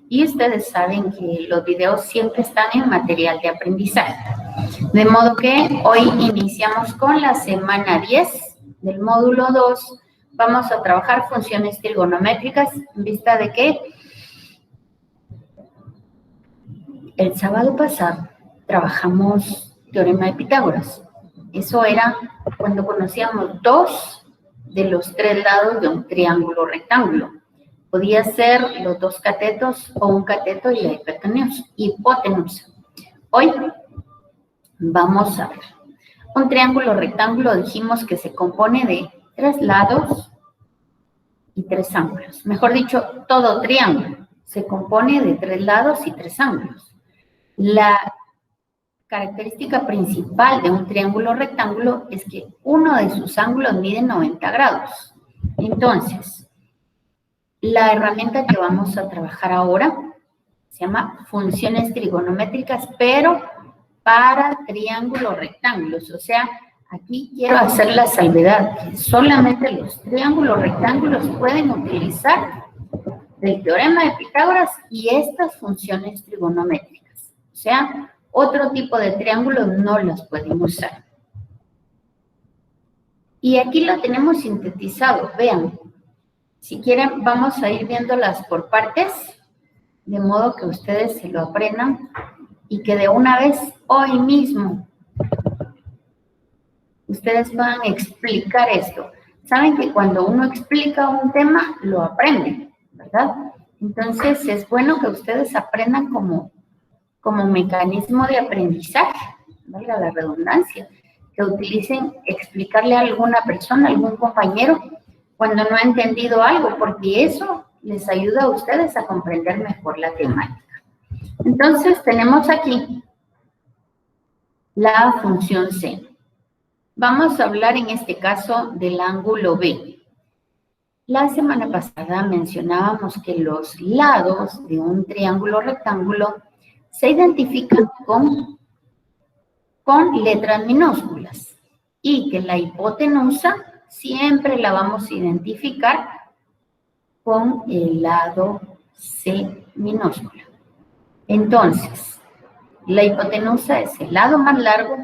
y ustedes saben que los videos siempre están en material de aprendizaje. De modo que hoy iniciamos con la semana 10 del módulo 2. Vamos a trabajar funciones trigonométricas en vista de que el sábado pasado trabajamos teorema de Pitágoras. Eso era cuando conocíamos 2 de los 3 lados de un triángulo rectángulo. Podía ser los 2 catetos o un cateto y la hipotenusa. Hoy vamos a ver. Un triángulo rectángulo dijimos que se compone de 3 lados y 3 ángulos. Mejor dicho, todo triángulo se compone de 3 lados y 3 ángulos. La característica principal de un triángulo rectángulo es que uno de sus ángulos mide 90 grados. Entonces, la herramienta que vamos a trabajar ahora se llama funciones trigonométricas, pero para triángulos rectángulos. O sea, aquí quiero hacer la salvedad que solamente los triángulos rectángulos pueden utilizar el teorema de Pitágoras y estas funciones trigonométricas. O sea, otro tipo de triángulos no las pueden usar. Y aquí lo tenemos sintetizado, vean. Si quieren, vamos a ir viéndolas por partes, de modo que ustedes se lo aprendan y que de una vez, hoy mismo, ustedes puedan explicar esto. Saben que cuando uno explica un tema, lo aprende, ¿verdad? Entonces, es bueno que ustedes aprendan como mecanismo de aprendizaje, valga la redundancia, que utilicen explicarle a alguna persona, a algún compañero, cuando no ha entendido algo, porque eso les ayuda a ustedes a comprender mejor la temática. Entonces, tenemos aquí la función seno. Vamos a hablar en este caso del ángulo B. La semana pasada mencionábamos que los lados de un triángulo rectángulo se identifican con letras minúsculas y que la hipotenusa siempre la vamos a identificar con el lado C minúscula. Entonces, la hipotenusa es el lado más largo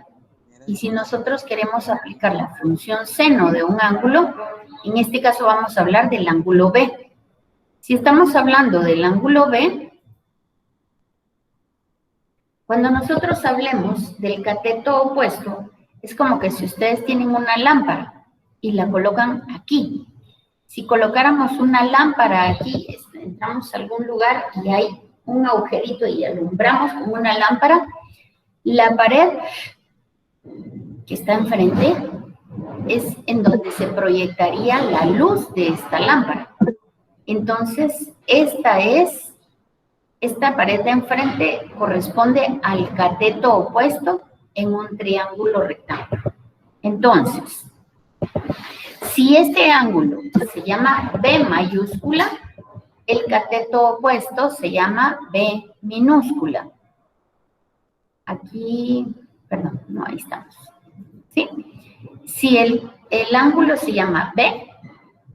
y si nosotros queremos aplicar la función seno de un ángulo, en este caso vamos a hablar del ángulo B. Si estamos hablando del ángulo B, cuando nosotros hablemos del cateto opuesto, es como que si ustedes tienen una lámpara y la colocan aquí. Si colocáramos una lámpara aquí, entramos a algún lugar y hay un agujerito y alumbramos con una lámpara, la pared que está enfrente es en donde se proyectaría la luz de esta lámpara. Entonces, esta pared de enfrente corresponde al cateto opuesto en un triángulo rectángulo. Entonces, si este ángulo se llama B mayúscula, el cateto opuesto se llama B minúscula. Aquí, perdón, no, ahí estamos. ¿Sí? Si el ángulo se llama B,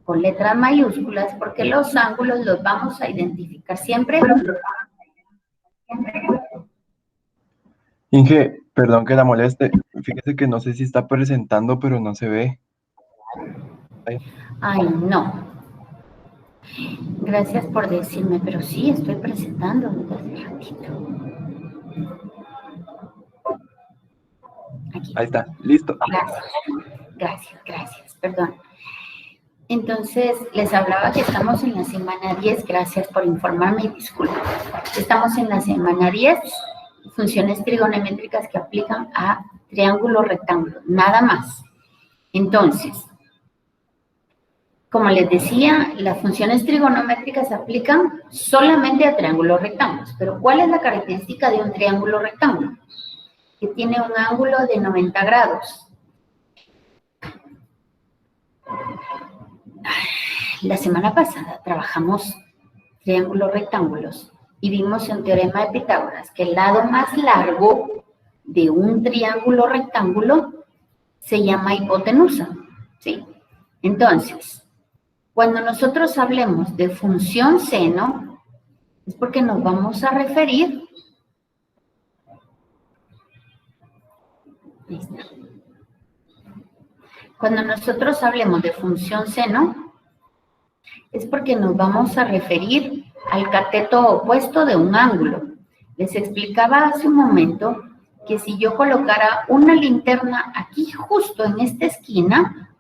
con letras mayúsculas, porque los ángulos los vamos a identificar siempre. Inge, perdón que la moleste. Fíjese que no sé si está presentando, pero no se ve. Ay, no. Gracias por decirme, pero sí, estoy presentando desde hace ratito. Aquí. Ahí está, listo. Gracias, perdón. Entonces, les hablaba que estamos en la semana 10, gracias por informarme y disculpen. Estamos en la semana 10, funciones trigonométricas que aplican a triángulos rectángulos, nada más. Entonces, como les decía, las funciones trigonométricas se aplican solamente a triángulos rectángulos. Pero, ¿cuál es la característica de un triángulo rectángulo? Que tiene un ángulo de 90 grados. La semana pasada trabajamos triángulos rectángulos y vimos en teorema de Pitágoras que el lado más largo de un triángulo rectángulo se llama hipotenusa, ¿sí? Entonces, cuando nosotros hablemos de función seno, Es porque nos vamos a referir. Ahí está. Cuando nosotros hablemos de función seno, es porque nos vamos a referir al cateto opuesto de un ángulo. Les explicaba hace un momento que si yo colocara una linterna aquí justo en esta esquina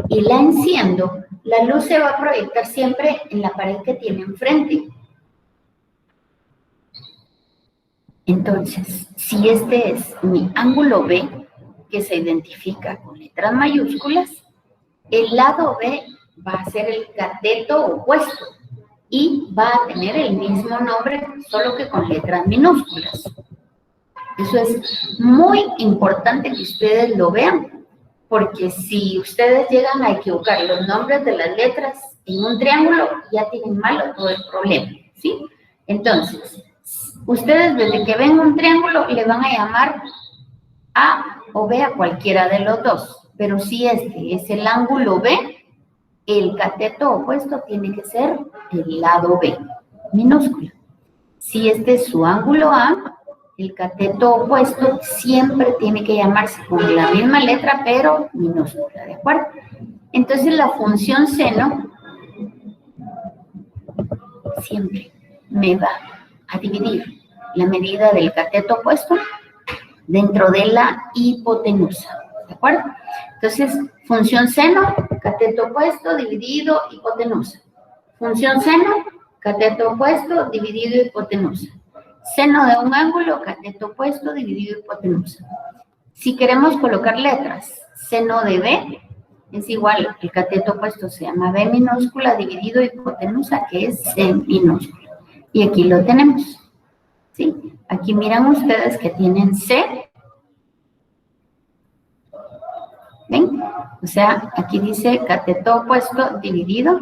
y la enciendo, la luz se va a proyectar siempre en la pared que tiene enfrente. Entonces, si este es mi ángulo B, que se identifica con letras mayúsculas, el lado B va a ser el cateto opuesto y va a tener el mismo nombre, solo que con letras minúsculas. Eso es muy importante que ustedes lo vean, porque si ustedes llegan a equivocar los nombres de las letras en un triángulo, ya tienen malo todo el problema, ¿sí? Entonces, ustedes desde que ven un triángulo le van a llamar A o B a cualquiera de los dos, pero si este es el ángulo B, el cateto opuesto tiene que ser el lado B, minúscula. Si este es su ángulo A, el cateto opuesto siempre tiene que llamarse con la misma letra, pero minúscula, ¿de acuerdo? Entonces la función seno siempre me va a dividir la medida del cateto opuesto dentro de la hipotenusa, ¿de acuerdo? Entonces, función seno, cateto opuesto, dividido, hipotenusa. Función seno, cateto opuesto, dividido, hipotenusa. Seno de un ángulo, cateto opuesto, dividido, hipotenusa. Si queremos colocar letras, seno de B es igual, el cateto opuesto se llama B minúscula, dividido, hipotenusa, que es C minúscula. Y aquí lo tenemos, ¿sí? Aquí miran ustedes que tienen C. ¿Ven? O sea, aquí dice cateto opuesto, dividido,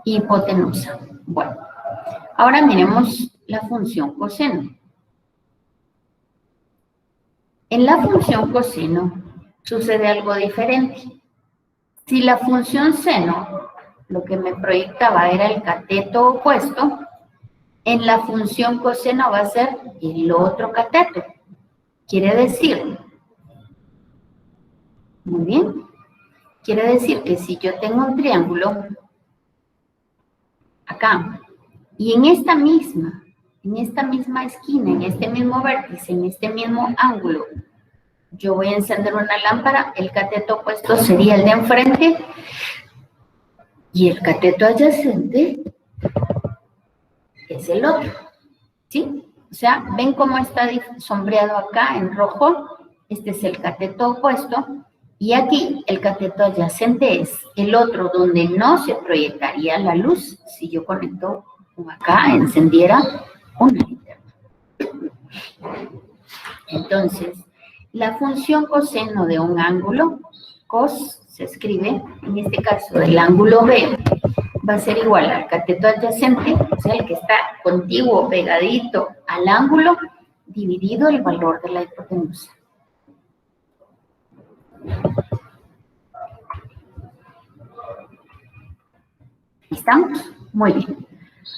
hipotenusa. Bueno, ahora miremos la función coseno. En la función coseno sucede algo diferente. Si la función seno, lo que me proyectaba era el cateto opuesto, en la función coseno va a ser el otro cateto. Quiere decir, muy bien, quiere decir que si yo tengo un triángulo acá, y en esta misma esquina, en este mismo vértice, en este mismo ángulo, yo voy a encender una lámpara, el cateto opuesto sería el de enfrente, y el cateto adyacente es el otro, ¿sí? O sea, ¿ven cómo está sombreado acá en rojo? Este es el cateto opuesto, y aquí el cateto adyacente es el otro, donde no se proyectaría la luz si yo conecto acá, encendiera una linterna. Entonces, la función coseno de un ángulo, cos se escribe, en este caso del ángulo B, va a ser igual al cateto adyacente, o sea, el que está contiguo, pegadito al ángulo, dividido el valor de la hipotenusa. ¿Estamos? Muy bien.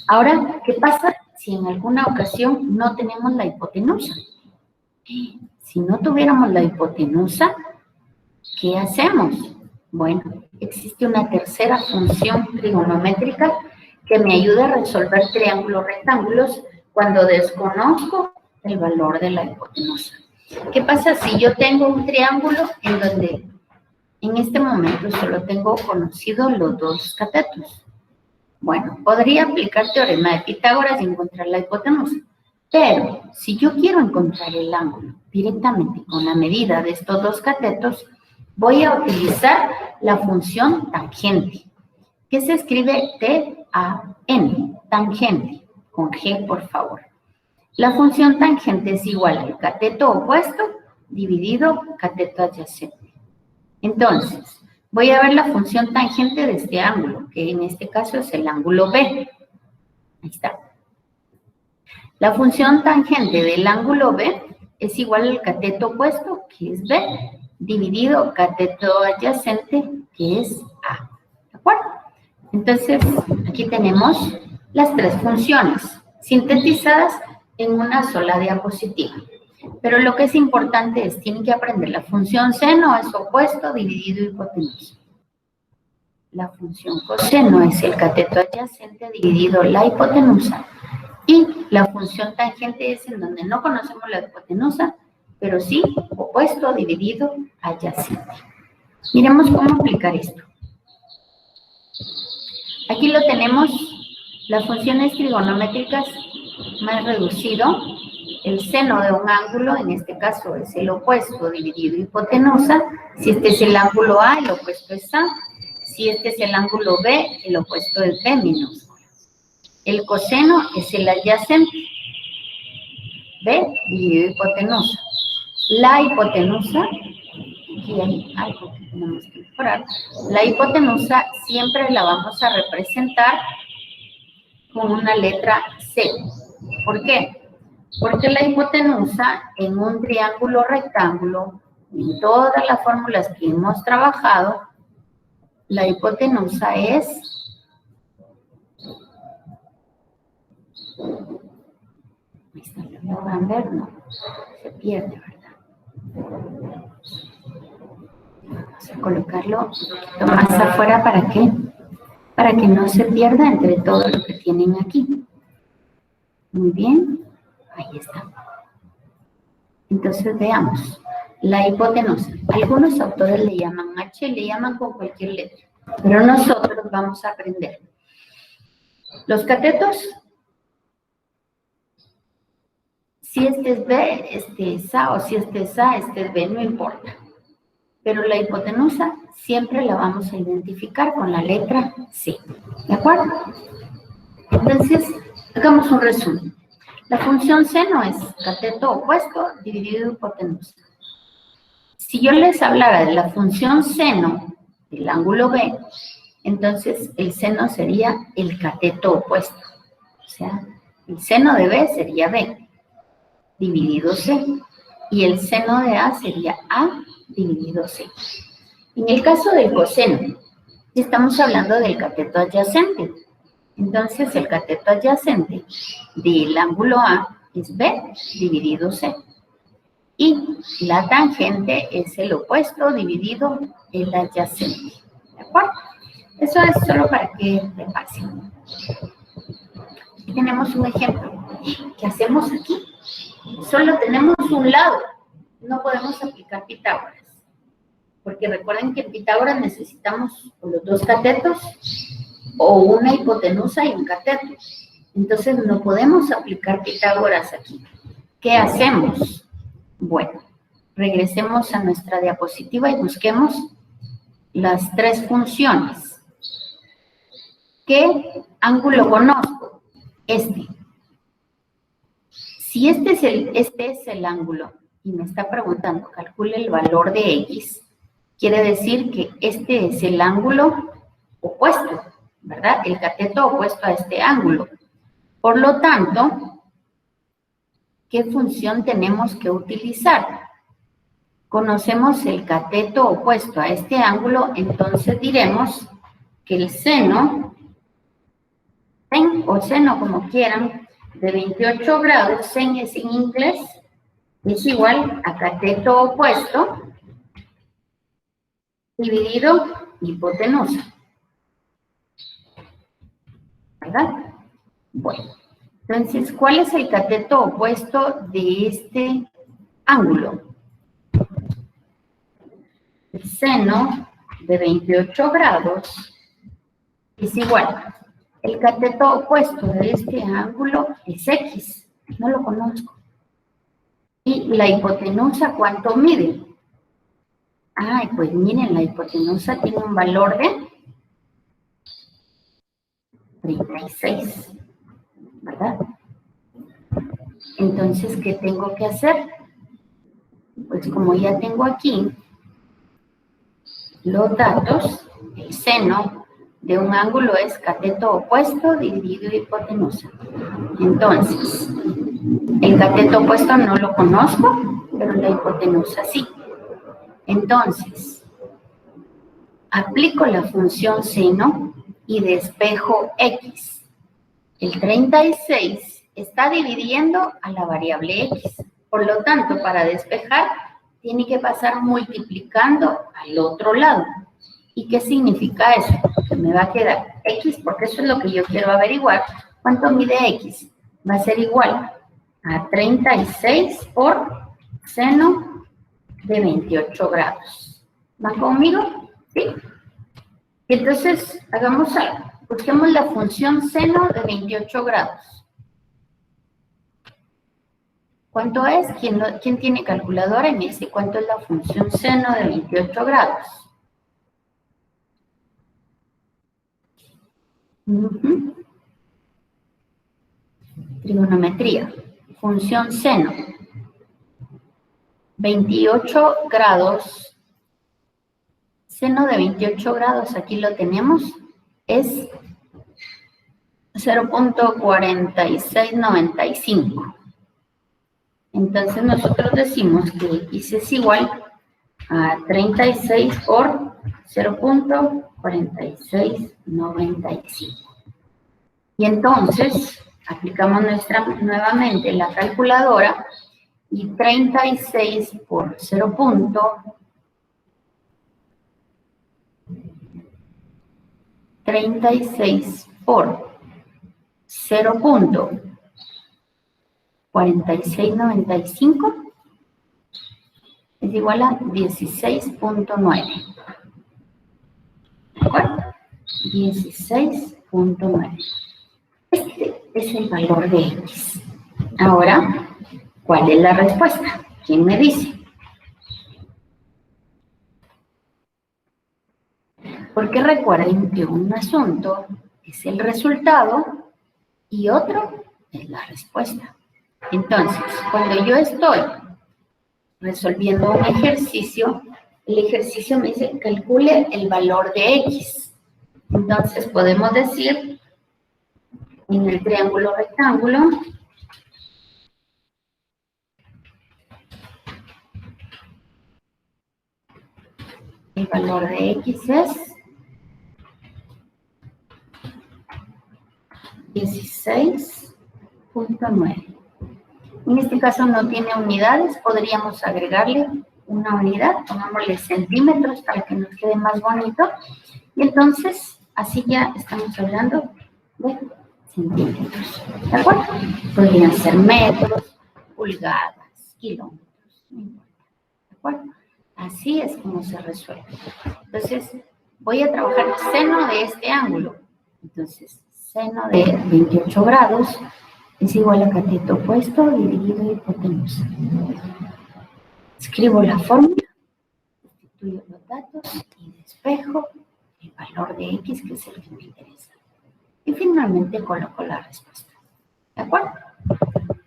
Ahora, ¿qué pasa si en alguna ocasión no tenemos la hipotenusa? Si no tuviéramos la hipotenusa, ¿qué hacemos? Bueno, existe una tercera función trigonométrica que me ayuda a resolver triángulos rectángulos cuando desconozco el valor de la hipotenusa. ¿Qué pasa si yo tengo un triángulo en donde en este momento solo tengo conocidos los dos catetos? Bueno, podría aplicar teorema de Pitágoras y encontrar la hipotenusa. Pero si yo quiero encontrar el ángulo directamente con la medida de estos dos catetos, voy a utilizar la función tangente, que se escribe T-A-N, tangente, con G, por favor. La función tangente es igual al cateto opuesto dividido cateto adyacente. Entonces, voy a ver la función tangente de este ángulo, que en este caso es el ángulo B. Ahí está. La función tangente del ángulo B es igual al cateto opuesto, que es B, dividido cateto adyacente, que es A. ¿De acuerdo? Entonces, aquí tenemos las tres funciones, sintetizadas en una sola diapositiva. Pero lo que es importante es, tienen que aprender la función seno es opuesto, dividido, hipotenusa. La función coseno es el cateto adyacente dividido la hipotenusa. Y la función tangente es en donde no conocemos la hipotenusa, pero sí opuesto, dividido, adyacente. Miremos cómo aplicar esto. Aquí lo tenemos, las funciones trigonométricas más reducido. El seno de un ángulo, en este caso es el opuesto dividido hipotenusa. Si este es el ángulo A, el opuesto es A. Si este es el ángulo B, el opuesto es B minúscula. El coseno es el adyacente. B dividido hipotenusa. La hipotenusa, aquí hay algo que tenemos que mejorar. La hipotenusa siempre la vamos a representar con una letra C. ¿Por qué? Porque la hipotenusa en un triángulo rectángulo, en todas las fórmulas que hemos trabajado, la hipotenusa es ¿lo van a ver? No, se pierde, ¿verdad? Vamos a colocarlo un poquito más afuera, ¿para qué? Para que no se pierda entre todo lo que tienen aquí. Muy bien, ahí está. Entonces veamos, la hipotenusa. Algunos autores le llaman H, le llaman con cualquier letra, pero nosotros vamos a aprender. Los catetos, si este es B, este es A, o si este es A, este es B, no importa. Pero la hipotenusa siempre la vamos a identificar con la letra C, ¿de acuerdo? Entonces, hagamos un resumen. La función seno es cateto opuesto dividido hipotenusa. Si yo les hablara de la función seno del ángulo B, entonces el seno sería el cateto opuesto. O sea, el seno de B sería B dividido C. Y el seno de A sería A dividido C. En el caso del coseno, estamos hablando del cateto adyacente. Entonces, el cateto adyacente del ángulo A es B dividido C. Y la tangente es el opuesto dividido el adyacente. ¿De acuerdo? Eso es solo para que repasen. Aquí tenemos un ejemplo. ¿Qué hacemos aquí? Solo tenemos un lado. No podemos aplicar Pitágoras. Porque recuerden que en Pitágoras necesitamos los dos catetos o una hipotenusa y un cateto. Entonces no podemos aplicar Pitágoras aquí. ¿Qué hacemos? Bueno, regresemos a nuestra diapositiva y busquemos las tres funciones. ¿Qué ángulo conozco? Este. Si este es el ángulo y me está preguntando, calcule el valor de X, quiere decir que este es el ángulo opuesto, ¿verdad? El cateto opuesto a este ángulo. Por lo tanto, ¿qué función tenemos que utilizar? Conocemos el cateto opuesto a este ángulo, entonces diremos que el seno, o seno como quieran, de 28 grados, sen es en inglés, es igual a cateto opuesto dividido hipotenusa. ¿Verdad? Bueno, entonces, ¿cuál es el cateto opuesto de este ángulo? El seno de 28 grados es igual. El cateto opuesto de este ángulo es X. No lo conozco. ¿Y la hipotenusa cuánto mide? Ay, pues miren, la hipotenusa tiene un valor de 36, ¿verdad? Entonces, ¿qué tengo que hacer? Pues como ya tengo aquí los datos, el seno de un ángulo es cateto opuesto dividido hipotenusa. Entonces, el cateto opuesto no lo conozco, pero la hipotenusa sí. Entonces, aplico la función seno y despejo X. El 36 está dividiendo a la variable x. Por lo tanto, para despejar, tiene que pasar multiplicando al otro lado. ¿Y qué significa eso? Que me va a quedar x, porque eso es lo que yo quiero averiguar. ¿Cuánto mide x? Va a ser igual a 36 por seno de 28 grados. ¿Van conmigo? Sí. Entonces, hagamos algo. Busquemos la función seno de 28 grados. ¿Cuánto es? ¿Quién tiene calculadora? Y me dice cuánto es la función seno de 28 grados. Trigonometría. Función seno. 28 grados. Seno de 28 grados, aquí lo tenemos, es 0.4695. Entonces nosotros decimos que x es igual a 36 por 0.4695. Y entonces aplicamos nuevamente la calculadora y 36 por 36 por 0.4695 es igual a 16.9. ¿De acuerdo? 16.9. Este es el valor de x. Ahora, ¿cuál es la respuesta? ¿Quién me dice? Porque recuerden que un asunto es el resultado y otro es la respuesta. Entonces, cuando yo estoy resolviendo un ejercicio, el ejercicio me dice calcule el valor de x. Entonces podemos decir en el triángulo rectángulo el valor de x es 16.9. En este caso no tiene unidades, podríamos agregarle una unidad, pongámosle centímetros para que nos quede más bonito. Y entonces, así ya estamos hablando de centímetros. ¿De acuerdo? Podrían ser metros, pulgadas, kilómetros, no importa. ¿De acuerdo? Así es como se resuelve. Entonces, voy a trabajar el seno de este ángulo. Entonces, seno de 28 grados es igual a cateto opuesto dividido hipotenusa. Escribo la fórmula, sustituyo los datos y despejo el valor de x, que es el que me interesa. Y finalmente coloco la respuesta. ¿De acuerdo?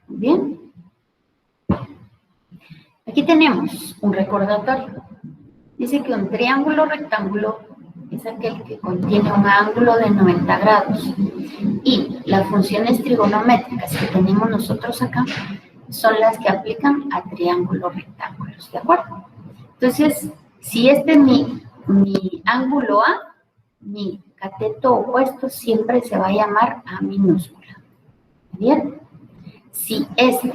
Muy bien. Aquí tenemos un recordatorio. Dice que un triángulo rectángulo es aquel que contiene un ángulo de 90 grados. Y las funciones trigonométricas que tenemos nosotros acá son las que aplican a triángulos rectángulos, ¿de acuerdo? Entonces, si este es mi ángulo A, mi cateto opuesto siempre se va a llamar A minúscula. ¿Bien? Si este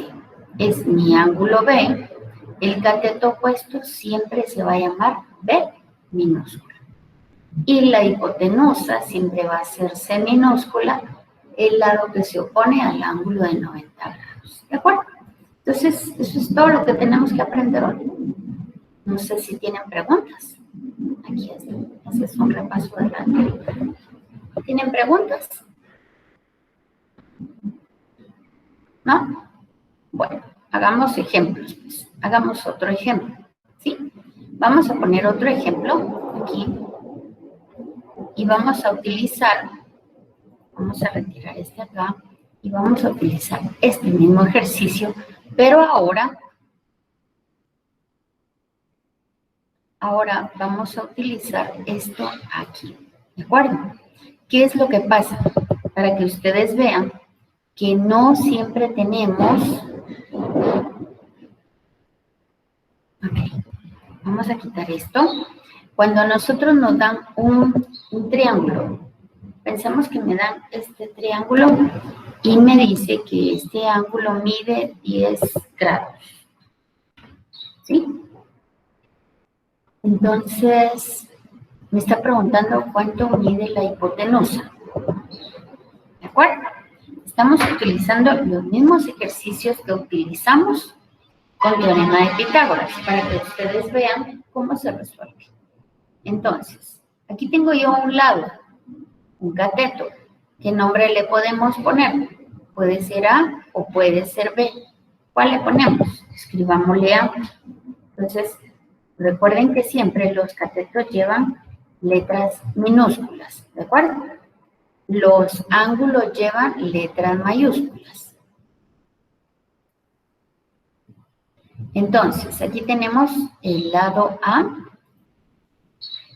es mi ángulo B, el cateto opuesto siempre se va a llamar B minúscula. Y la hipotenusa siempre va a ser C minúscula, el lado que se opone al ángulo de 90 grados. ¿De acuerdo? Entonces, eso es todo lo que tenemos que aprender hoy. No sé si tienen preguntas. Aquí es un repaso de la anterior. ¿Tienen preguntas? ¿No? Bueno, hagamos ejemplos. Pues. Hagamos otro ejemplo. ¿Sí? Vamos a poner otro ejemplo aquí. Y vamos a utilizar, vamos a retirar este acá, y vamos a utilizar este mismo ejercicio, pero ahora vamos a utilizar esto aquí, ¿de acuerdo? ¿Qué es lo que pasa? Para que ustedes vean que no siempre tenemos... Ok, vamos a quitar esto. Cuando nosotros nos dan un triángulo Pensamos que me dan este triángulo y me dice que este ángulo mide 10 grados. ¿Sí? Entonces, me está preguntando cuánto mide la hipotenusa. ¿De acuerdo? Estamos utilizando los mismos ejercicios que utilizamos con teorema de Pitágoras para que ustedes vean cómo se resuelve. Entonces, aquí tengo yo a un lado un cateto. ¿Qué nombre le podemos poner? Puede ser A o puede ser B. ¿Cuál le ponemos? Escribámosle A. Entonces, recuerden que siempre los catetos llevan letras minúsculas, ¿de acuerdo? Los ángulos llevan letras mayúsculas. Entonces, aquí tenemos el lado A,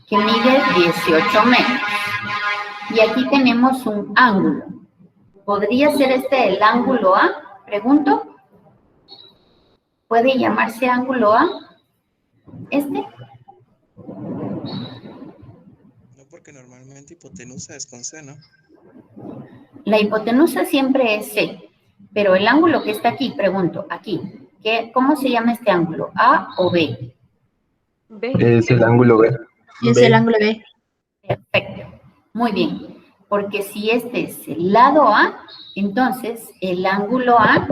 que mide 18 metros. Y aquí tenemos un ángulo. ¿Podría ser este el ángulo A? Pregunto. ¿Puede llamarse ángulo A? ¿Este? No, porque normalmente hipotenusa es con C, ¿no? La hipotenusa siempre es C, pero el ángulo que está aquí, pregunto, aquí, ¿cómo se llama este ángulo? ¿A o B? B. Es el ángulo B. Es el ángulo B. Perfecto, muy bien, porque si este es el lado A, entonces el ángulo A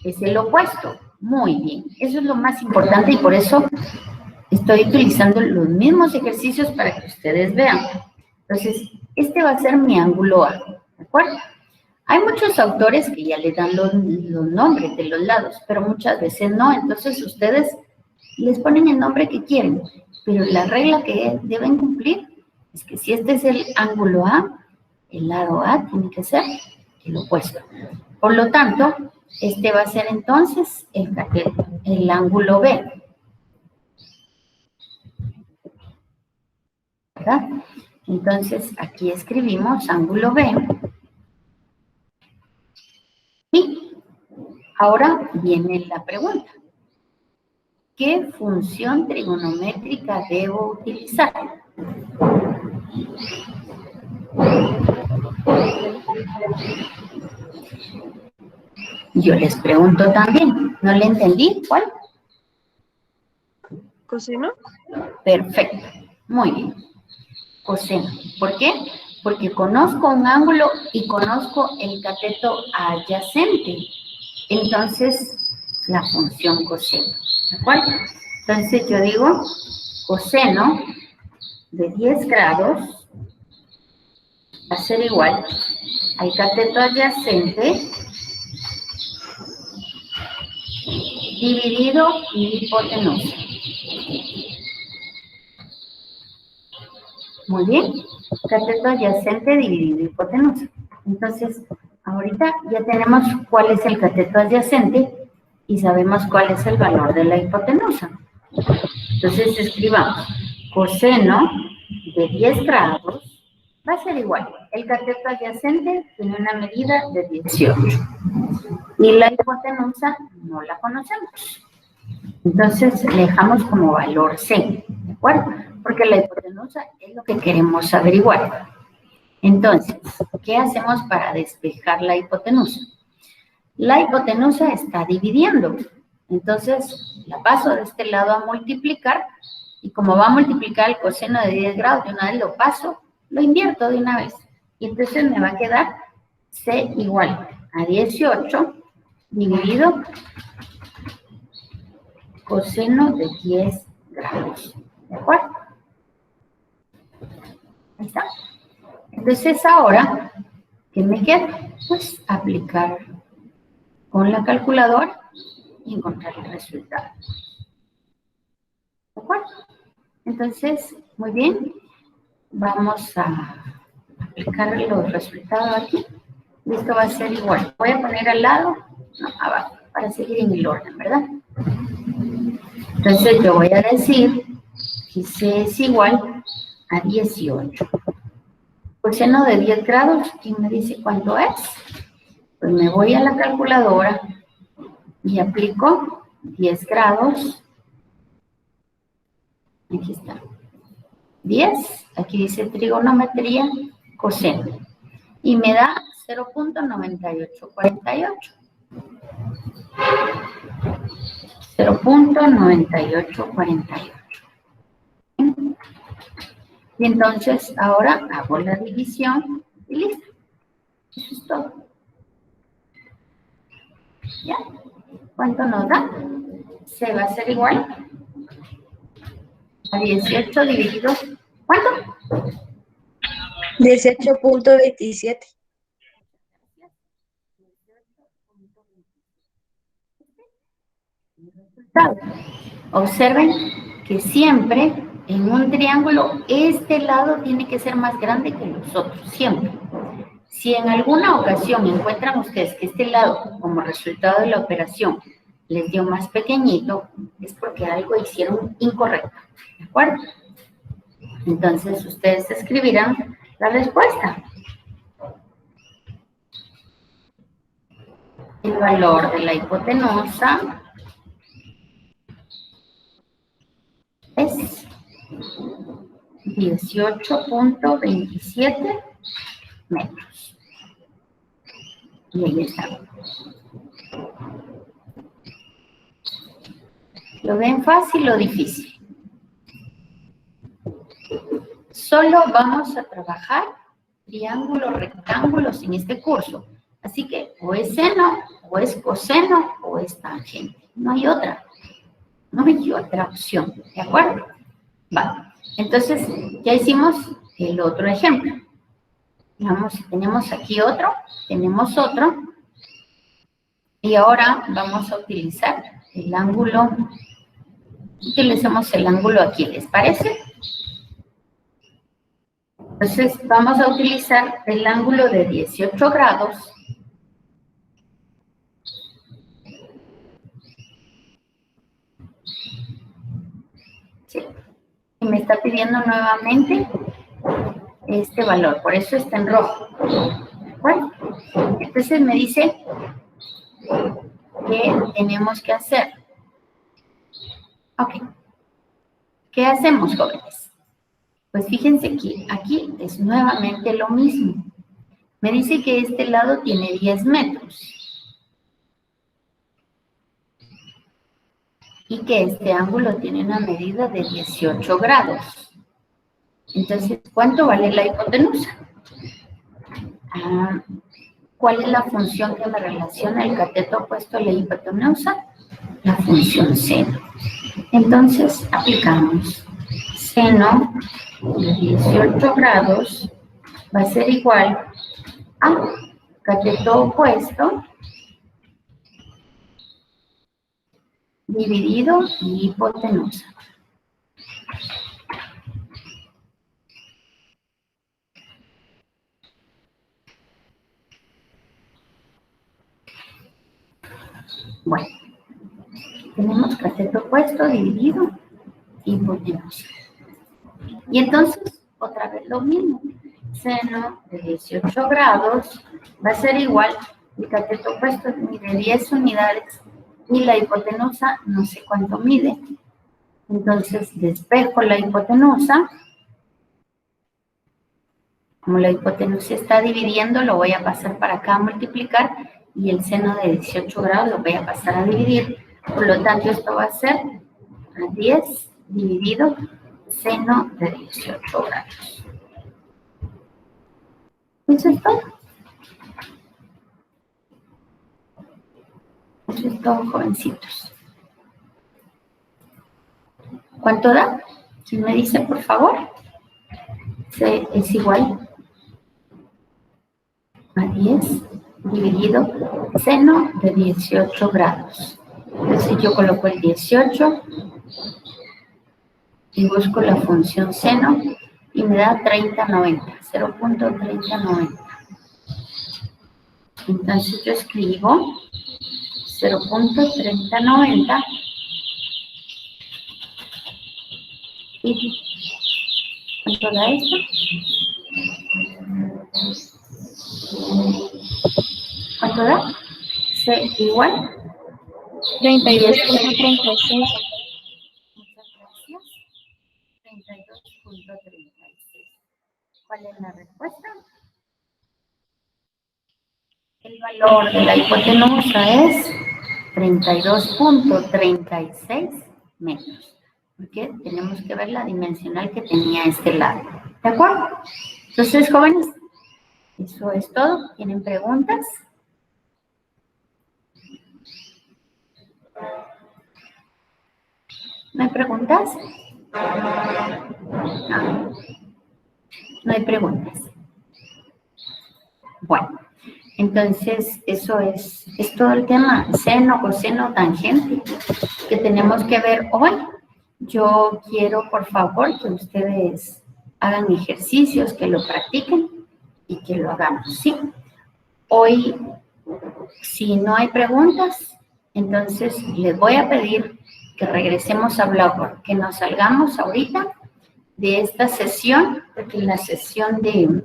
es el opuesto. Muy bien, eso es lo más importante y por eso estoy utilizando los mismos ejercicios para que ustedes vean. Entonces, este va a ser mi ángulo A, ¿de acuerdo? Hay muchos autores que ya le dan los nombres de los lados, pero muchas veces no, entonces ustedes les ponen el nombre que quieren, pero la regla que deben cumplir es que si este es el ángulo A, el lado A tiene que ser el opuesto. Por lo tanto, este va a ser entonces el ángulo B. ¿Verdad? Entonces, aquí escribimos ángulo B. Y ahora viene la pregunta. ¿Qué función trigonométrica debo utilizar? Yo les pregunto también. ¿No le entendí? ¿Cuál? ¿Coseno? Perfecto. Muy bien. Coseno. ¿Por qué? Porque conozco un ángulo y conozco el cateto adyacente. Entonces, la función coseno. ¿De acuerdo? Entonces, yo digo coseno de 10 grados va a ser igual al cateto adyacente dividido hipotenusa. Muy bien, cateto adyacente dividido hipotenusa. Entonces, ahorita ya tenemos cuál es el cateto adyacente y sabemos cuál es el valor de la hipotenusa. Entonces, escribamos coseno de 10 grados va a ser igual. El cateto adyacente tiene una medida de 18 y la hipotenusa no la conocemos. Entonces, le dejamos como valor C, ¿de acuerdo? Porque la hipotenusa es lo que queremos averiguar. Entonces, ¿qué hacemos para despejar la hipotenusa? La hipotenusa está dividiendo. Entonces, la paso de este lado a multiplicar y como va a multiplicar el coseno de 10 grados, de una vez lo paso, lo invierto de una vez. Y entonces me va a quedar C igual a 18 dividido coseno de 10 grados. ¿De acuerdo? Ahí está. Entonces ahora, ¿qué me queda? Pues aplicar con la calculadora y encontrar el resultado. ¿De acuerdo? Entonces, muy bien. Vamos a aplicar los resultados aquí. Y esto va a ser igual. Voy a poner al lado, no, abajo, para seguir en el orden, ¿verdad? Entonces yo voy a decir que C es igual a 18. Coseno de 10 grados, ¿quién me dice cuánto es? Pues me voy a la calculadora y aplico 10 grados. Aquí está. 10, aquí dice trigonometría, coseno. Y me da 0.9848. 0.9848. Y entonces ahora hago la división y listo. Eso es todo. ¿Ya? ¿Cuánto nos da? Se va a hacer igual a 18 dividido. ¿Cuánto? 18.27. Observen que siempre en un triángulo este lado tiene que ser más grande que los otros, siempre. Si en alguna ocasión encuentran ustedes que este lado, como resultado de la operación, les dio más pequeñito, es porque algo hicieron incorrecto, ¿de acuerdo? Entonces ustedes escribirán la respuesta. El valor de la hipotenusa es 18.27 metros. Y ahí está. ¿Lo ven fácil o difícil? Solo vamos a trabajar triángulos, rectángulos en este curso. Así que o es seno, o es coseno, o es tangente. No hay otra. No hay otra opción. ¿De acuerdo? Vale. Entonces, ya hicimos el otro ejemplo. Veamos si tenemos aquí otro. Tenemos otro. Y ahora vamos a utilizar el ángulo. Utilicemos el ángulo aquí, ¿les parece? Entonces, vamos a utilizar el ángulo de 18 grados. Sí. Y me está pidiendo nuevamente este valor, por eso está en rojo. Bueno, entonces me dice que tenemos que hacer. Ok. ¿Qué hacemos, jóvenes? Pues fíjense que aquí es nuevamente lo mismo. Me dice que este lado tiene 10 metros. Y que este ángulo tiene una medida de 18 grados. Entonces, ¿cuánto vale la hipotenusa? ¿Cuál es la función que me relaciona el cateto opuesto a la hipotenusa? La función seno. Entonces, aplicamos seno de 18 grados va a ser igual a cateto opuesto dividido hipotenusa. Bueno, tenemos cateto opuesto dividido hipotenusa. Y entonces, otra vez lo mismo. Seno de 18 grados va a ser igual, el cateto opuesto mide 10 unidades y la hipotenusa no sé cuánto mide. Entonces, despejo la hipotenusa. Como la hipotenusa está dividiendo, lo voy a pasar para acá a multiplicar y el seno de 18 grados lo voy a pasar a dividir. Por lo tanto, esto va a ser a 10 dividido seno de 18 grados. ¿Eso es todo? Eso es todo, jovencitos. ¿Cuánto da? ¿Quién me dice, por favor? Es igual a 10 dividido seno de 18 grados. Entonces yo coloco el 18 y busco la función seno y me da 3090, 0.3090. Entonces yo escribo 0.3090 y ¿cuánto da esto? ¿Cuánto da? C igual 32.36. Muchas gracias. 32.36. ¿Cuál es la respuesta? El valor de la hipotenusa es 32.36 metros. Porque tenemos que ver la dimensional que tenía este lado. ¿De acuerdo? Entonces, jóvenes, eso es todo. ¿Tienen preguntas? ¿No hay preguntas? No hay preguntas. Bueno, entonces eso es todo el tema seno, coseno, tangente que tenemos que ver hoy. Yo quiero, por favor, que ustedes hagan ejercicios, que lo practiquen y que lo hagamos, ¿sí? Hoy, si no hay preguntas, entonces les voy a pedir que regresemos a Blackboard, que nos salgamos ahorita de esta sesión, porque la sesión de